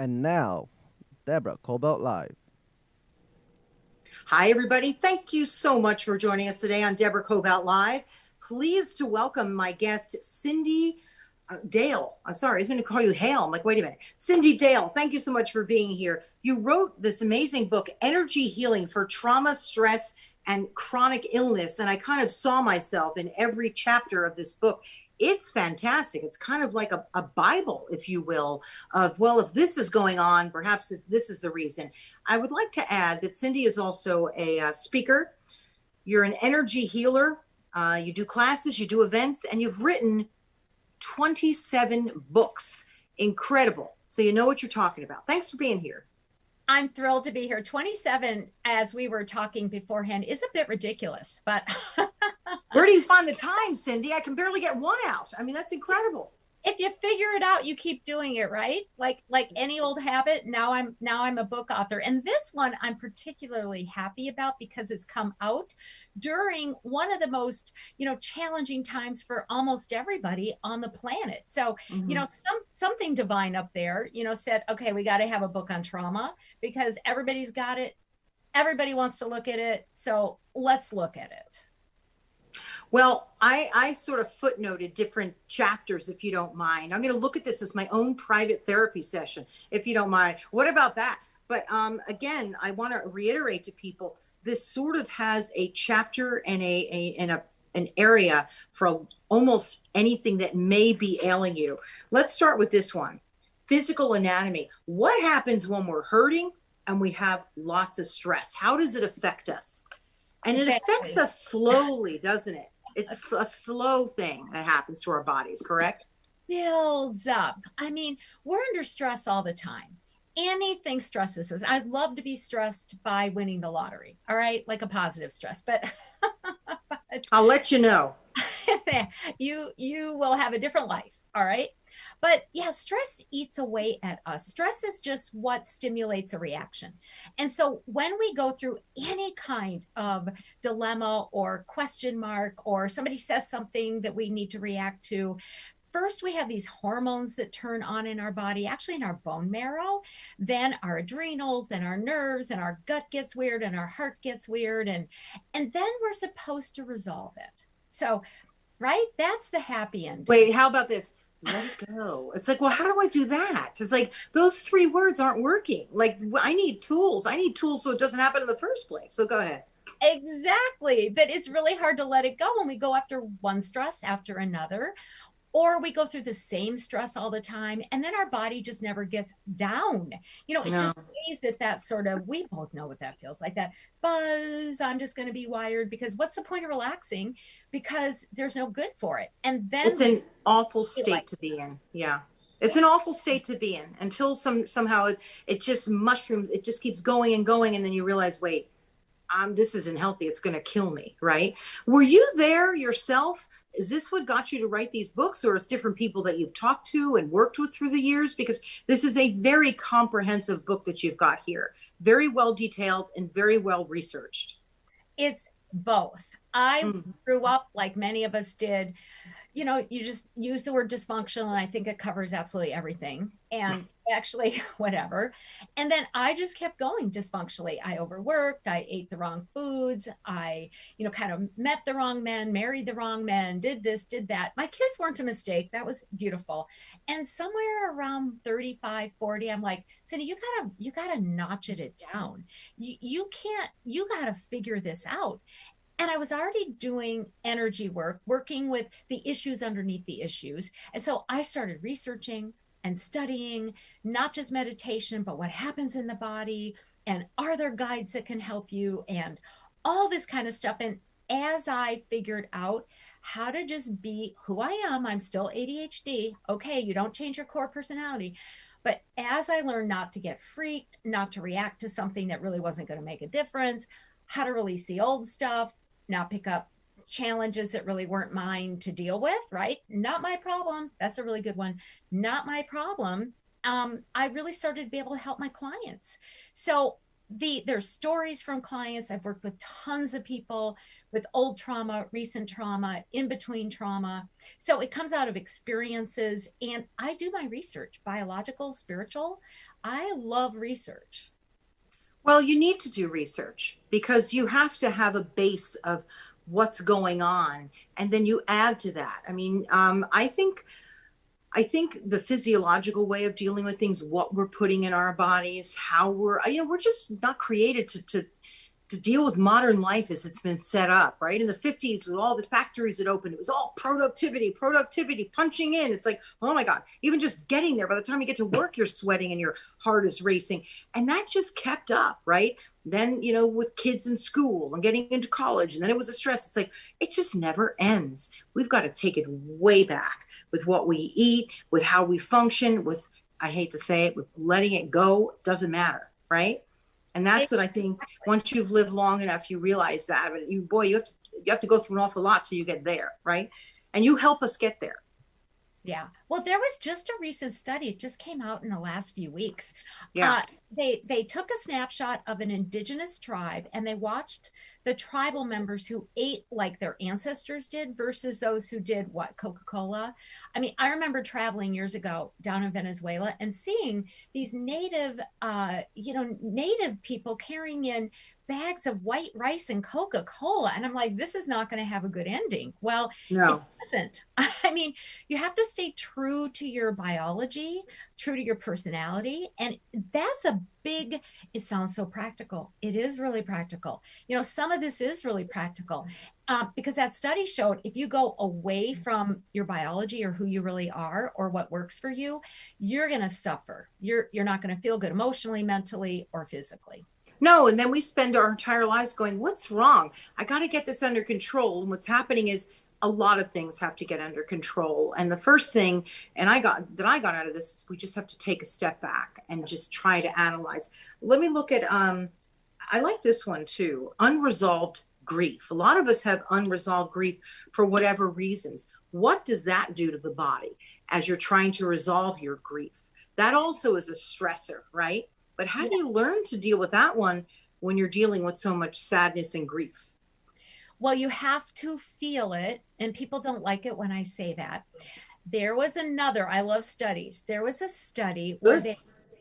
And now, Deborah Kobylt Live. Hi, everybody. Thank you so much for joining us today on Deborah Kobylt Live. Pleased to welcome my guest, Cyndi Dale. I'm sorry, I was going to call you Hale. I'm like, wait a minute. Cyndi Dale, thank you so much for being here. You wrote this amazing book, Energy Healing for Trauma, Stress, and Chronic Illness. And I kind of saw myself in every chapter of this book. It's fantastic. It's kind of like a Bible, if you will, of, well, if this is going on, perhaps this is the reason. I would like to add that Cyndi is also a speaker. You're an energy healer. You do classes, you do events, and you've written 27 books. Incredible. So you know what you're talking about. Thanks for being here. I'm thrilled to be here. 27, as we were talking beforehand, is a bit ridiculous, but where do you find the time, Cyndi? I can barely get one out. I mean, that's incredible. If you figure it out, you keep doing it, right? Like any old habit. Now I'm a book author, and this one I'm particularly happy about because it's come out during one of the most challenging times for almost everybody on the planet. So something divine up there said, okay, we got to have a book on trauma because everybody's got it. Everybody wants to look at it, so let's look at it. Well, I sort of footnoted different chapters, if you don't mind. I'm going to look at this as my own private therapy session, if you don't mind. What about that? But again, I want to reiterate to people, this sort of has a chapter and an area for almost anything that may be ailing you. Let's start with this one. Physical anatomy. What happens when we're hurting and we have lots of stress? How does it affect us? And it affects us slowly, doesn't it? It's a slow thing that happens to our bodies, correct? Builds up. I mean, we're under stress all the time. Anything stresses us. I'd love to be stressed by winning the lottery. All right. Like a positive stress, but I'll let you know. You will have a different life. All right. But yeah, stress eats away at us. Stress is just what stimulates a reaction. And so when we go through any kind of dilemma or question mark, or somebody says something that we need to react to, first we have these hormones that turn on in our body, actually in our bone marrow, then our adrenals, then our nerves, and our gut gets weird and our heart gets weird. And then we're supposed to resolve it. So, right? That's the happy end. Wait, how about this? Let it go. It's like, well, how do I do that? It's like those three words aren't working. Like, I need tools. I need tools so it doesn't happen in the first place. So go ahead. Exactly. But it's really hard to let it go when we go after one stress after another, or we go through the same stress all the time, and then our body just never gets down. It just stays at that sort of, we both know what that feels like, that buzz, I'm just going to be wired, because what's the point of relaxing? Because there's no good for it. And then it's an awful state to be in. Yeah. It's an awful state to be in until somehow it just mushrooms. It just keeps going and going. And then you realize, wait, this isn't healthy. It's going to kill me. Right. Were you there yourself? Is this what got you to write these books, or it's different people that you've talked to and worked with through the years? Because this is a very comprehensive book that you've got here. Very well detailed and very well researched. It's both. I grew up like many of us did. You just use the word dysfunctional, and I think it covers absolutely everything. And actually, whatever. And then I just kept going dysfunctionally. I overworked. I ate the wrong foods. I, kind of met the wrong men, married the wrong men, did this, did that. My kids weren't a mistake. That was beautiful. And somewhere around 35, 40, I'm like, Cyndi, you gotta notch it down. You gotta figure this out. And I was already doing energy work, working with the issues underneath the issues. And so I started researching and studying, not just meditation, but what happens in the body, and are there guides that can help you, and all this kind of stuff. And as I figured out how to just be who I am, I'm still ADHD. Okay, you don't change your core personality. But as I learned not to get freaked, not to react to something that really wasn't going to make a difference, how to release the old stuff, not pick up challenges that really weren't mine to deal with, right? Not my problem. That's a really good one. Not my problem. I really started to be able to help my clients. So there's stories from clients. I've worked with tons of people with old trauma, recent trauma, in between trauma. So it comes out of experiences, and I do my research, biological, spiritual. I love research. Well, you need to do research because you have to have a base of what's going on, and then you add to that. I mean, I think the physiological way of dealing with things, what we're putting in our bodies, how we're just not created to deal with modern life as it's been set up, right? In the 50s, with all the factories that opened, it was all productivity, punching in. It's like, oh my God, even just getting there, by the time you get to work, you're sweating and your heart is racing. And that just kept up, right? Then, with kids in school and getting into college, and then it was a stress. It's like, it just never ends. We've got to take it way back with what we eat, with how we function, with, I hate to say it, with letting it go. It doesn't matter, right? And that's what I think, once you've lived long enough, you realize that. But you have to go through an awful lot till you get there, right? And you help us get there. Yeah. Well, there was just a recent study. It just came out in the last few weeks. Yeah. They took a snapshot of an indigenous tribe and they watched the tribal members who ate like their ancestors did versus those who did what? Coca-Cola. I mean, I remember traveling years ago down in Venezuela and seeing these native people carrying in bags of white rice and Coca-Cola. And I'm like, this is not going to have a good ending. Well, no, it doesn't. I mean, you have to stay true to your biology, true to your personality. And that's a big, it sounds so practical. It is really practical. Some of this is really practical because that study showed if you go away from your biology or who you really are or what works for you, you're going to suffer. You're not going to feel good emotionally, mentally, or physically. No, and then we spend our entire lives going, what's wrong? I got to get this under control. And what's happening is a lot of things have to get under control. And the first thing, I got out of this is we just have to take a step back and just try to analyze. Let me look at, I like this one too, unresolved grief. A lot of us have unresolved grief for whatever reasons. What does that do to the body as you're trying to resolve your grief? That also is a stressor, right? But how do you learn to deal with that one when you're dealing with so much sadness and grief? Well, you have to feel it. And people don't like it when I say that. There was another, I love studies. There was a study where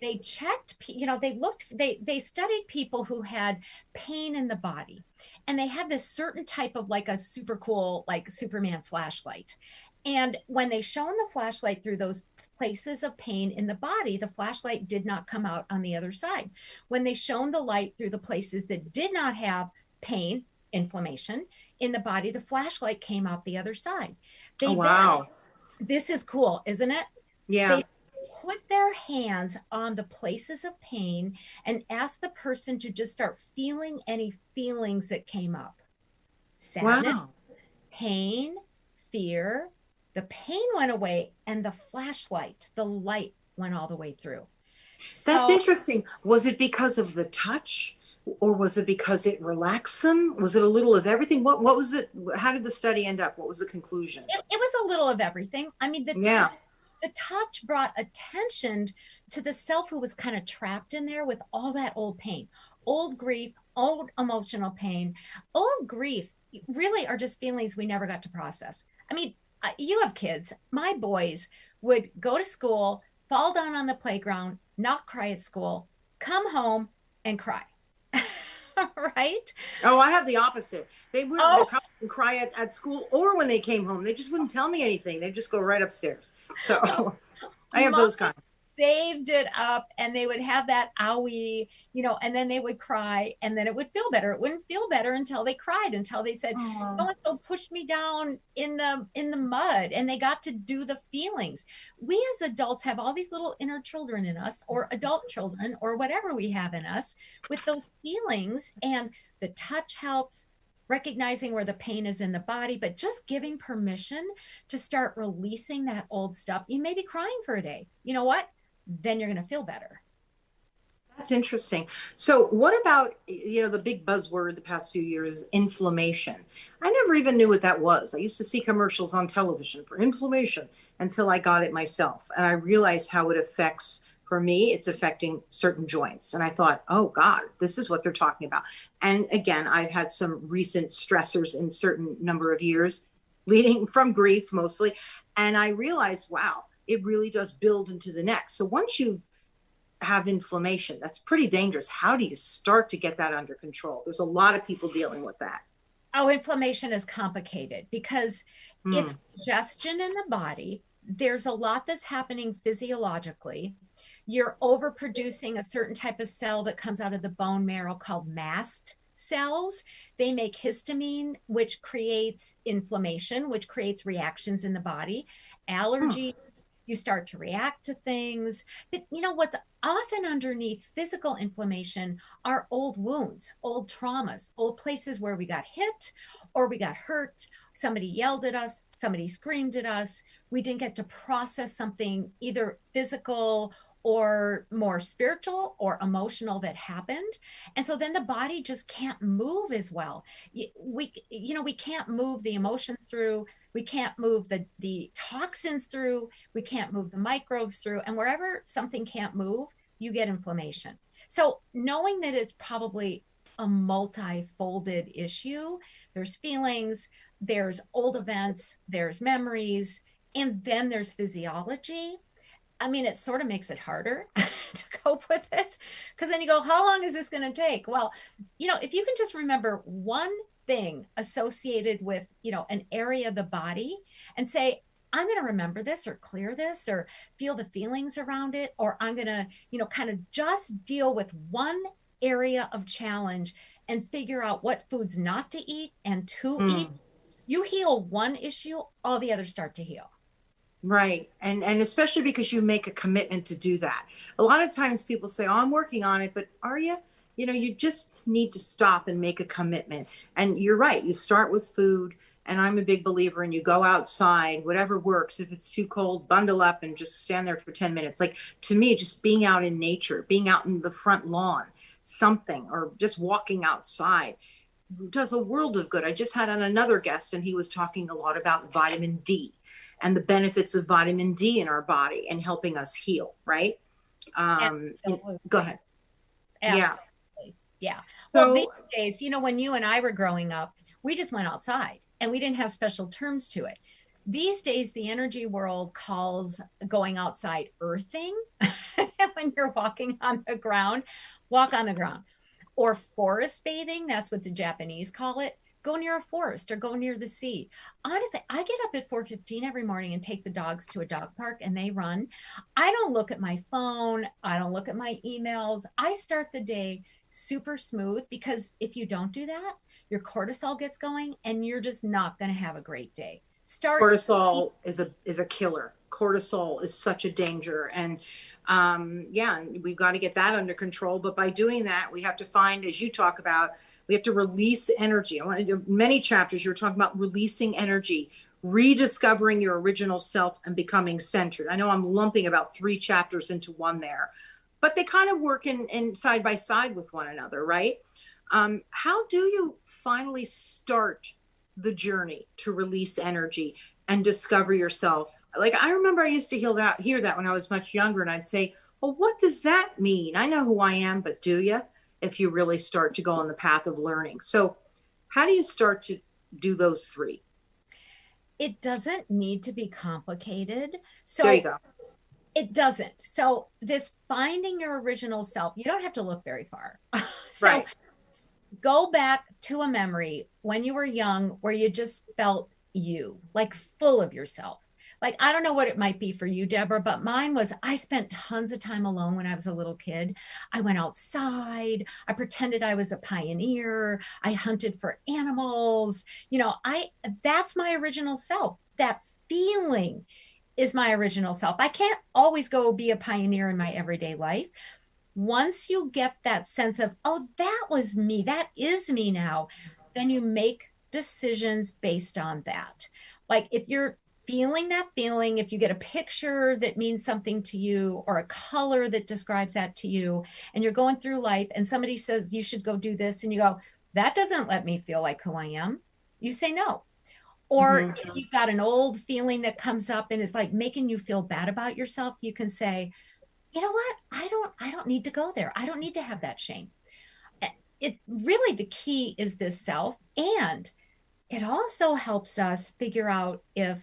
they checked, they studied people who had pain in the body. And they had this certain type of like a super cool, like Superman flashlight. And when they shone the flashlight through those places of pain in the body, the flashlight did not come out on the other side. When they shone the light through the places that did not have pain, inflammation in the body, the flashlight came out the other side. Wow. This is cool, isn't it? Yeah. They put their hands on the places of pain and asked the person to just start feeling any feelings that came up. Sadness, pain, fear. The pain went away and the flashlight, the light went all the way through. That's interesting. Was it because of the touch or was it because it relaxed them? Was it a little of everything? What was it? How did the study end up? What was the conclusion? It was a little of everything. I mean, the touch brought attention to the self who was kind of trapped in there with all that old pain, old grief, old emotional pain. Old grief really are just feelings we never got to process. I mean, you have kids. My boys would go to school, fall down on the playground, not cry at school, come home and cry. Right? Oh, I have the opposite. They probably wouldn't cry at school or when they came home. They just wouldn't tell me anything. They'd just go right upstairs. So I have those kinds. Saved it up and they would have that owie, and then they would cry and then it would feel better. It wouldn't feel better until they cried, until they said, so-and-so pushed me down in the mud, and they got to do the feelings. We as adults have all these little inner children in us, or adult children, or whatever we have in us with those feelings, and the touch helps. Recognizing where the pain is in the body, but just giving permission to start releasing that old stuff. You may be crying for a day. You know what? Then you're going to feel better. That's interesting. So what about, the big buzzword the past few years, inflammation? I never even knew what that was. I used to see commercials on television for inflammation until I got it myself. And I realized how it affects, for me, it's affecting certain joints. And I thought, oh God, this is what they're talking about. And again, I've had some recent stressors in certain number of years, leading from grief mostly. And I realized, wow, it really does build into the next. So once you've have inflammation. That's pretty dangerous. How do you start to get that under control? There's a lot of people dealing with that. Oh, inflammation is complicated because it's congestion in the body. There's a lot that's happening physiologically. You're overproducing a certain type of cell that comes out of the bone marrow called mast cells. They make histamine, which creates inflammation, which creates reactions in the body, allergies. You start to react to things. But you know what's often underneath physical inflammation are old wounds, old traumas, old places where we got hit or we got hurt. Somebody yelled at us, somebody screamed at us. We didn't get to process something either physical or more spiritual or emotional that happened. And so then the body just can't move as well. We can't move the emotions through. We can't move the toxins through. We can't move the microbes through. And wherever something can't move, you get inflammation. So knowing that it's probably a multifolded issue, there's feelings, there's old events, there's memories, and then there's physiology. I mean, it sort of makes it harder to cope with it, because then you go, how long is this going to take? Well, if you can just remember one thing associated with, an area of the body and say, I'm going to remember this or clear this or feel the feelings around it, or I'm going to, kind of just deal with one area of challenge and figure out what foods not to eat and to eat. You heal one issue, all the others start to heal. Right. And especially because you make a commitment to do that. A lot of times people say, oh, I'm working on it, but are you? You just need to stop and make a commitment. And you're right. You start with food. And I'm a big believer in you go outside, whatever works. If it's too cold, bundle up and just stand there for 10 minutes. Like, to me, just being out in nature, being out in the front lawn, something, or just walking outside does a world of good. I just had on another guest and he was talking a lot about vitamin D and the benefits of vitamin D in our body and helping us heal, right? Go ahead. Absolutely. Yeah. So, well, these days, when you and I were growing up, we just went outside and we didn't have special terms to it. These days, the energy world calls going outside earthing. When you're walking on the ground, walk on the ground. Or forest bathing, that's what the Japanese call it. Go near a forest or go near the sea. Honestly, I get up at 4:15 every morning and take the dogs to a dog park and they run. I don't look at my phone. I don't look at my emails. I start the day super smooth, because if you don't do that, your cortisol gets going and you're just not going to have a great day. Cortisol is a killer. Cortisol is such a danger. And we've got to get that under control. But by doing that, we have to find, as you talk about, we have to release energy. I want to do many chapters. You're talking about releasing energy, rediscovering your original self and becoming centered. I know I'm lumping about 3 chapters into one there, but they kind of work in side by side with one another, right? How do you finally start the journey to release energy and discover yourself? Like, I remember I used to hear that when I was much younger, and I'd say, well, what does that mean? I know who I am, but do you? If you really start to go on the path of learning. So how do you start to do those 3? It doesn't need to be complicated. So there you go. It doesn't. So this finding your original self, you don't have to look very far. Right. Go back to a memory when you were young where you just felt you, like full of yourself. Like, I don't know what it might be for you, Deborah, but mine was, I spent tons of time alone when I was a little kid. I went outside. I pretended I was a pioneer. I hunted for animals. That's my original self. That feeling is my original self. I can't always go be a pioneer in my everyday life. Once you get that sense of, oh, that was me, that is me now, then you make decisions based on that. Like, if you're feeling that feeling, if you get a picture that means something to you or a color that describes that to you, and you're going through life and somebody says you should go do this, and you go, that doesn't let me feel like who I am, you say no. Or if you've got an old feeling that comes up and is like making you feel bad about yourself, you can say, you know what? I don't need to go there. I don't need to have that shame. It really, the key is this self. And it also helps us figure out if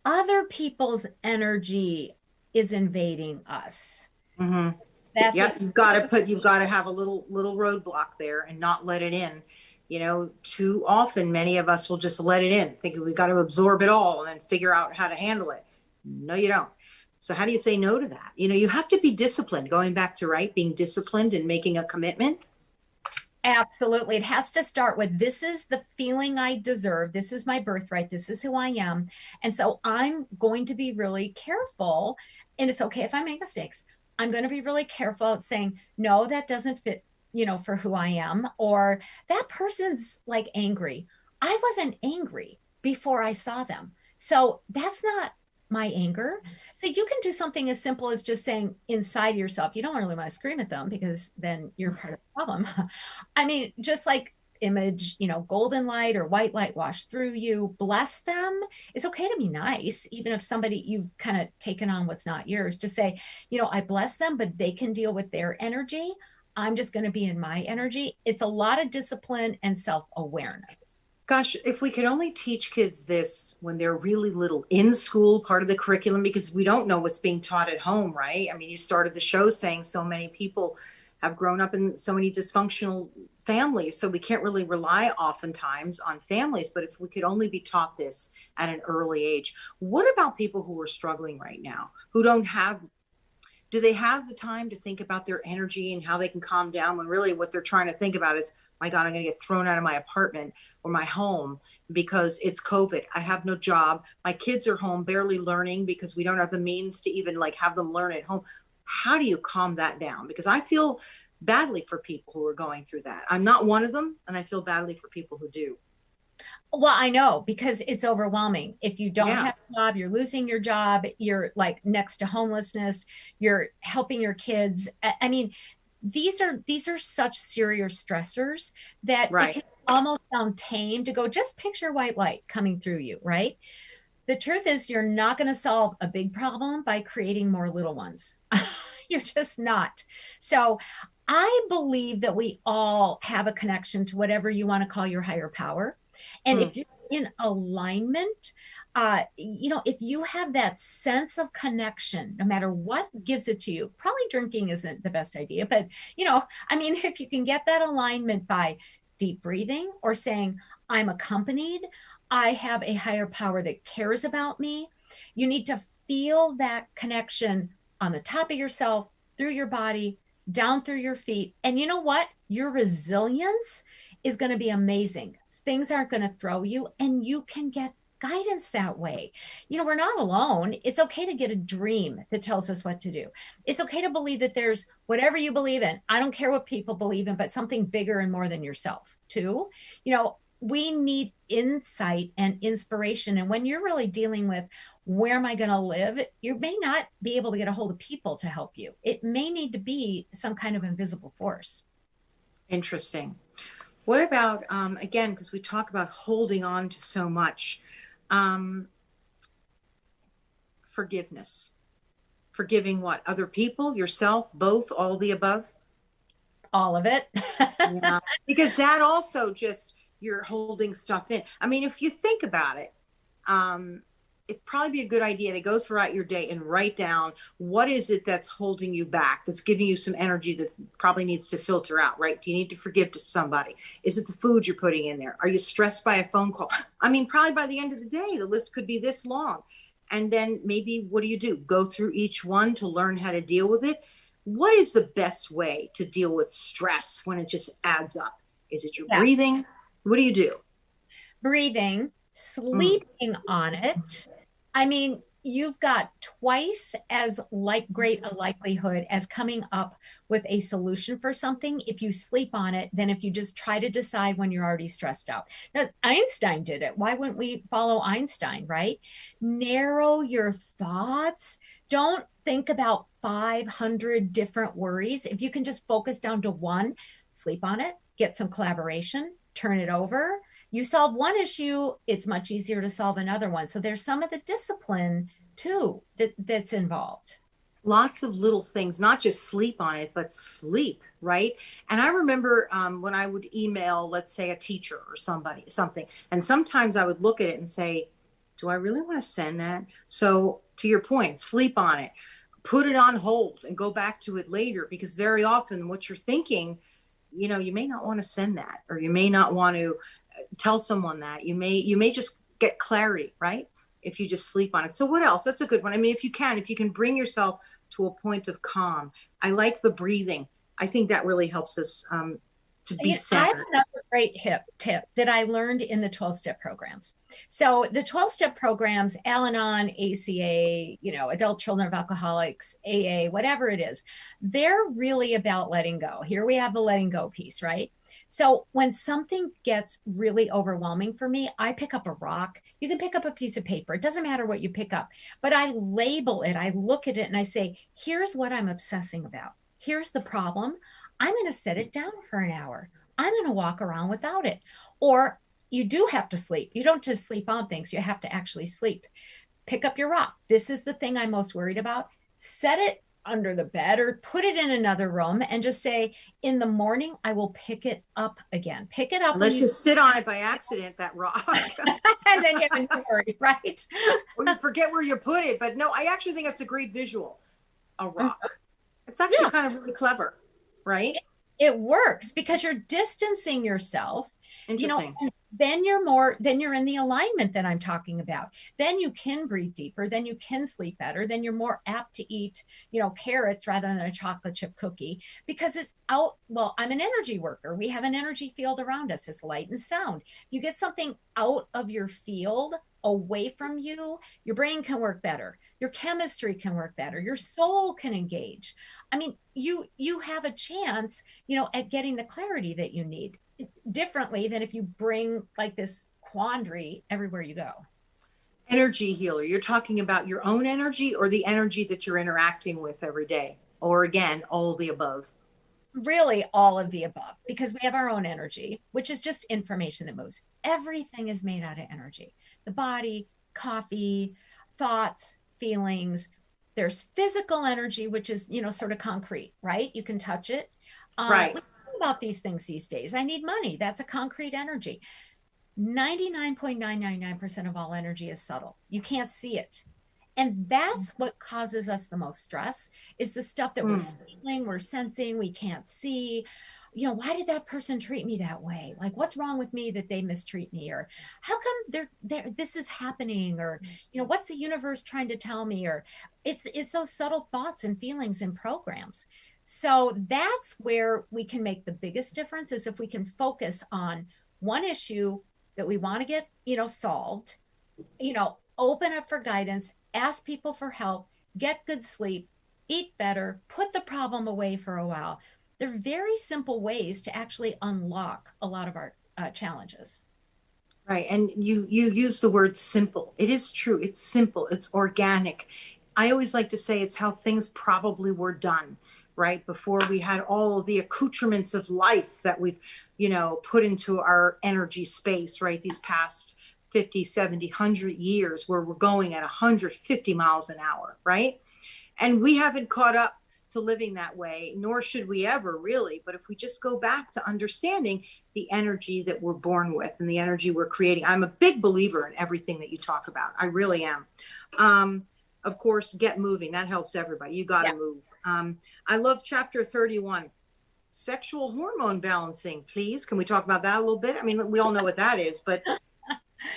other people's energy is invading us. That's Yeah, it. you've got to have a little roadblock there and not let it in. You know, too often many of us will just let it in, thinking we've got to absorb it all and then figure out how to handle it. No, you don't. So how do you say no to that? You know, you have to be disciplined, going back to, right, being disciplined and making a commitment. Absolutely. It has to start with, this is the feeling I deserve. This is my birthright. This is who I am. And so I'm going to be really careful. And it's okay if I make mistakes. I'm going to be really careful at saying, no, that doesn't fit, for who I am. Or that person's like angry. I wasn't angry before I saw them. So that's not my anger. So you can do something as simple as just saying inside yourself, you don't really want to scream at them because then you're part of the problem. I mean, just like image, golden light or white light wash through you, bless them. It's okay to be nice, even if somebody you've kind of taken on what's not yours. Just say, I bless them, but they can deal with their energy. I'm just going to be in my energy. It's a lot of discipline and self-awareness. Gosh, if we could only teach kids this when they're really little in school, part of the curriculum, because we don't know what's being taught at home, right? I mean, you started the show saying so many people have grown up in so many dysfunctional families, so we can't really rely oftentimes on families. But if we could only be taught this at an early age. What about people who are struggling right now, who do they have the time to think about their energy and how they can calm down when really what they're trying to think about is, my God, I'm going to get thrown out of my apartment or my home because it's COVID. I have no job. My kids are home barely learning because we don't have the means to even have them learn at home. How do you calm that down? Because I feel badly for people who are going through that. I'm not one of them, and I feel badly for people who do. Well, I know, because it's overwhelming. If you don't have a job, you're losing your job, you're like next to homelessness, you're helping your kids. I mean, these are such serious stressors that it can almost sound tame to go, just picture white light coming through you, right? The truth is, you're not going to solve a big problem by creating more little ones. You're just not. So I believe that we all have a connection to whatever you want to call your higher power. And if you're in alignment, if you have that sense of connection, no matter what gives it to you, probably drinking isn't the best idea, but, if you can get that alignment by deep breathing or saying, I'm accompanied, I have a higher power that cares about me. You need to feel that connection on the top of yourself, through your body, down through your feet. And you know what? Your resilience is going to be amazing. Things aren't going to throw you, and you can get guidance that way. We're not alone. It's okay to get a dream that tells us what to do. It's okay to believe that there's whatever you believe in. I don't care what people believe in, but something bigger and more than yourself too. We need insight and inspiration. And when you're really dealing with, where am I going to live? You may not be able to get a hold of people to help you. It may need to be some kind of invisible force. Interesting. What about, again, because we talk about holding on to so much, forgiveness. Forgiving what? Other people, yourself, both, all the above? All of it. Yeah. Because that also just, you're holding stuff in. I mean, if you think about it, it'd probably be a good idea to go throughout your day and write down, what is it that's holding you back, that's giving you some energy that probably needs to filter out, right? Do you need to forgive to somebody? Is it the food you're putting in there? Are you stressed by a phone call? I mean, probably by the end of the day, the list could be this long. And then maybe what do? Go through each one to learn how to deal with it. What is the best way to deal with stress when it just adds up? Is it your breathing? What do you do? Breathing, sleeping on it. I mean, you've got twice as great a likelihood as coming up with a solution for something if you sleep on it than if you just try to decide when you're already stressed out. Now, Einstein did it. Why wouldn't we follow Einstein, right? Narrow your thoughts. Don't think about 500 different worries. If you can just focus down to one, sleep on it, get some collaboration, turn it over. You solve one issue, it's much easier to solve another one. So there's some of the discipline too that's involved. Lots of little things, not just sleep on it, but sleep, right? And I remember when I would email, let's say, a teacher or something, and sometimes I would look at it and say, do I really want to send that? So to your point, sleep on it. put it on hold and go back to it later, because very often what you're thinking, you know, you may not want to send that, or you may not want to tell someone that. You may just get clarity, right? If you just sleep on it. So what else? That's a good one. I mean, if you can bring yourself to a point of calm. I like the breathing. I think that really helps us to be centered. I have another great tip that I learned in the 12-step programs. So the 12-step programs, Al-Anon, ACA, you know, Adult Children of Alcoholics, AA, whatever it is, they're really about letting go. Here we have the letting go piece, right? So when something gets really overwhelming for me, I pick up a rock. You can pick up a piece of paper. It doesn't matter what you pick up, but I label it. I look at it and I say, here's what I'm obsessing about. Here's the problem. I'm going to set it down for an hour. I'm going to walk around without it. Or you do have to sleep. You don't just sleep on things. You have to actually sleep. Pick up your rock. This is the thing I'm most worried about. Set it under the bed or put it in another room and just say, in the morning, I will pick it up again. Pick it up. Let's just sit on it by accident, that rock. And then you have to worry, right? Or you forget where you put it. But no, I actually think that's a great visual, a rock. It's actually kind of really clever, right? It works because you're distancing yourself. Interesting. You know, then you're in the alignment that I'm talking about. Then you can breathe deeper. Then you can sleep better. Then you're more apt to eat, you know, carrots rather than a chocolate chip cookie, because it's out. Well, I'm an energy worker. We have an energy field around us. It's light and sound. You get something out of your field, away from you, your brain can work better. Your chemistry can work better. Your soul can engage. I mean, you have a chance, you know, at getting the clarity that you need differently than if you bring like this quandary everywhere you go. Energy healer. You're talking about your own energy or the energy that you're interacting with every day? Or again, all of the above? Really all of the above, because we have our own energy, which is just information that moves. Everything is made out of energy. The body, coffee, thoughts, feelings. There's physical energy, which is, you know, sort of concrete, right? You can touch it. Right. We talk about these things these days. I need money. That's a concrete energy. 99.999% of all energy is subtle. You can't see it. And that's what causes us the most stress, is the stuff that we're feeling, we're sensing, we can't see. You know, why did that person treat me that way? Like, what's wrong with me that they mistreat me? Or how come this is happening? Or, you know, what's the universe trying to tell me? Or it's those subtle thoughts and feelings and programs. So that's where we can make the biggest difference, is if we can focus on one issue that we want to get, you know, solved, you know, open up for guidance, ask people for help, get good sleep, eat better, put the problem away for a while. They're very simple ways to actually unlock a lot of our challenges. Right. And you use the word simple. It is true. It's simple. It's organic. I always like to say it's how things probably were done, right? Before we had all of the accoutrements of life that we've, you know, put into our energy space, right? These past 50, 70, 100 years, where we're going at 150 miles an hour, right? And we haven't caught up to living that way, nor should we ever, really. But if we just go back to understanding the energy that we're born with and the energy we're creating, I'm a big believer in everything that you talk about. I really am. Of course, get moving. That helps everybody. You got to move. I love chapter 31. Sexual hormone balancing, please. Can we talk about that a little bit? I mean, we all know what that is, but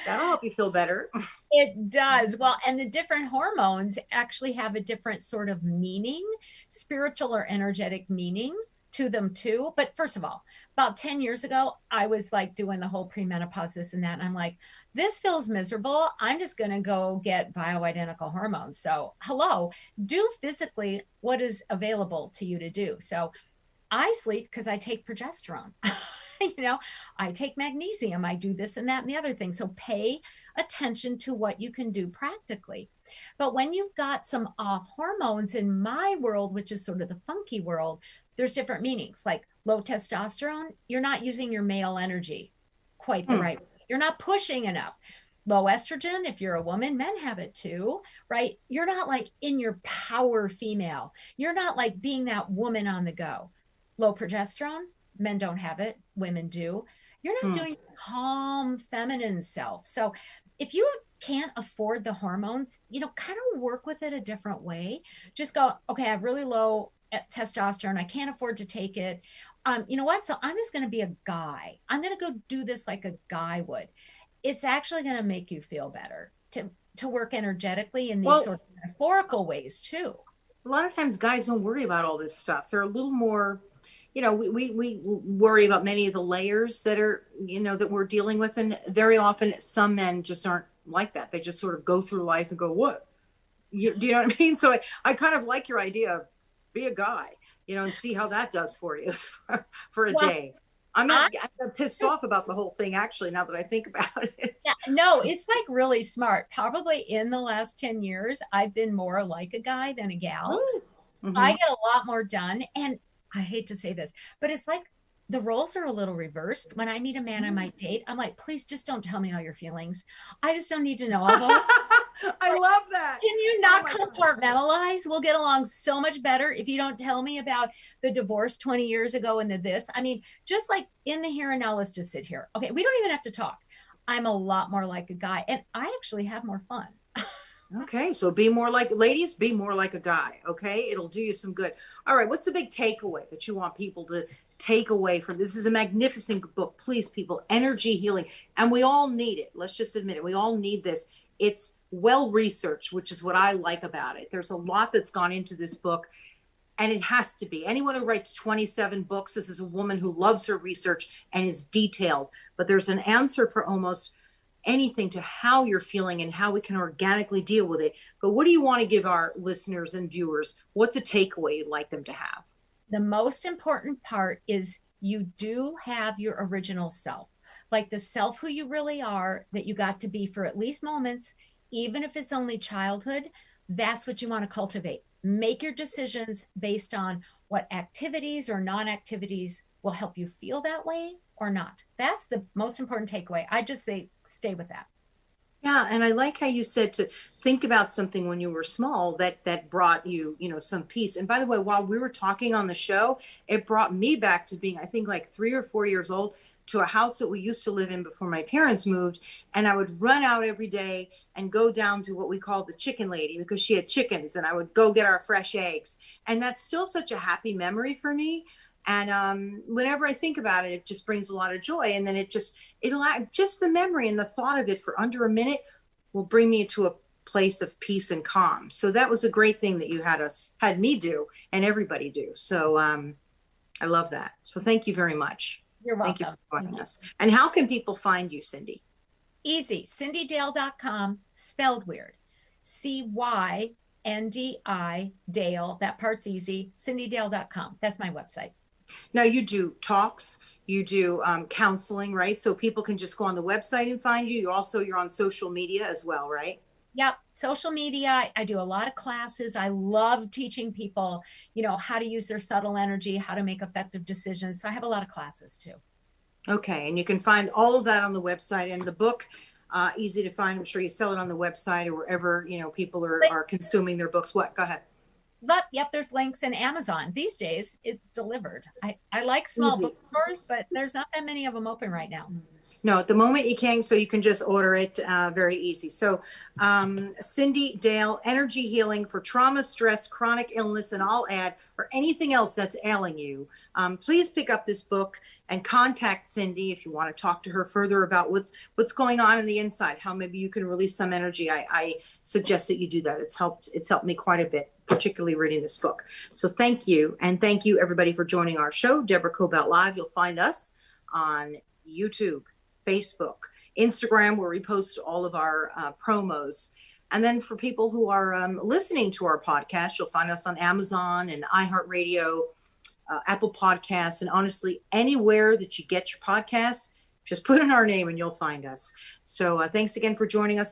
that'll help you feel better. It does. Well, and the different hormones actually have a different sort of meaning, spiritual or energetic meaning to them too. But first of all, about 10 years ago, I was like doing the whole premenopause, this and that. And I'm like, this feels miserable. I'm just going to go get bioidentical hormones. So hello, do physically what is available to you to do. So I sleep because I take progesterone. You know, I take magnesium, I do this and that and the other thing. So pay attention to what you can do practically. But when you've got some off hormones, in my world, which is sort of the funky world, there's different meanings. Like low testosterone, you're not using your male energy quite the right way. You're not pushing enough. Low estrogen, if you're a woman, men have it too, right? You're not like in your power female. You're not like being that woman on the go. Low progesterone, men don't have it, women do. You're not doing calm feminine self. So if you can't afford the hormones, kind of work with it a different way. Just go, okay, I have really low testosterone. I can't afford to take it. You know what? So I'm just going to be a guy. I'm going to go do this like a guy would. It's actually going to make you feel better to work energetically in these sort of metaphorical ways too. A lot of times guys don't worry about all this stuff. They're a little more, we worry about many of the layers that are, that we're dealing with. And very often some men just aren't like that. They just sort of go through life and go, what? Do you know what I mean? So I kind of like your idea of be a guy, and see how that does for you for a day. I'm pissed off about the whole thing, actually, now that I think about it. Yeah, no, it's like really smart. Probably in the last 10 years, I've been more like a guy than a gal. Mm-hmm. I get a lot more done. And I hate to say this, but it's like the roles are a little reversed. When I meet a man I might date, I'm like, please just don't tell me all your feelings. I just don't need to know all those. I love that. Can you not compartmentalize? We'll get along so much better if you don't tell me about the divorce 20 years ago and the this. I mean, just like in the here and now, let's just sit here. Okay, we don't even have to talk. I'm a lot more like a guy, and I actually have more fun. Okay, so be more like, ladies, be more like a guy, okay? It'll do you some good. All right, what's the big takeaway that you want people to take away from this? Is a magnificent book. Please, people, energy healing. And we all need it. Let's just admit it. We all need this. It's well-researched, which is what I like about it. There's a lot that's gone into this book, and it has to be. Anyone who writes 27 books, this is a woman who loves her research and is detailed. But there's an answer for almost anything to how you're feeling and how we can organically deal with it. But what do you want to give our listeners and viewers? What's a takeaway you'd like them to have? The most important part is you do have your original self, like the self who you really are, that you got to be for at least moments, even if it's only childhood. That's what you want to cultivate. Make your decisions based on what activities or non-activities will help you feel that way or not. That's the most important takeaway. I just say stay with that. Yeah, and I like how you said to think about something when you were small that brought you, some peace. And by the way, while we were talking on the show, it brought me back to being, I think, like 3 or 4 years old, to a house that we used to live in before my parents moved. And I would run out every day and go down to what we called the chicken lady, because she had chickens, and I would go get our fresh eggs. And that's still such a happy memory for me. And whenever I think about it, it just brings a lot of joy. And then just the memory and the thought of it for under a minute will bring me to a place of peace and calm. So that was a great thing that you had me do, and everybody do. So I love that. So thank you very much. You're welcome. Thank you for joining us. And how can people find you, Cyndi? Easy. CyndiDale.com, spelled weird. CYNDI Dale. That part's easy. CyndiDale.com. That's my website. Now you do talks, you do counseling, right? So people can just go on the website and find you. You're on social media as well, right? Yep. Social media. I do a lot of classes. I love teaching people, how to use their subtle energy, how to make effective decisions. So I have a lot of classes too. Okay. And you can find all of that on the website, and the book, easy to find. I'm sure you sell it on the website or wherever, people are consuming their books. What? Go ahead. But yep, there's links in Amazon. These days, it's delivered. I like small bookstores, but there's not that many of them open right now. No, at the moment you can, so you can just order it very easy. So Cyndi Dale, energy healing for trauma, stress, chronic illness, and I'll add, or anything else that's ailing you. Please pick up this book and contact Cyndi if you want to talk to her further about what's going on in the inside, how maybe you can release some energy. I suggest that you do that. It's helped me quite a bit, particularly reading this book. So thank you. And thank you everybody for joining our show, Deborah Kobylt Live. You'll find us on YouTube, Facebook, Instagram, where we post all of our promos. And then for people who are listening to our podcast, you'll find us on Amazon and iHeartRadio, Apple Podcasts, and honestly, anywhere that you get your podcasts, just put in our name and you'll find us. So thanks again for joining us.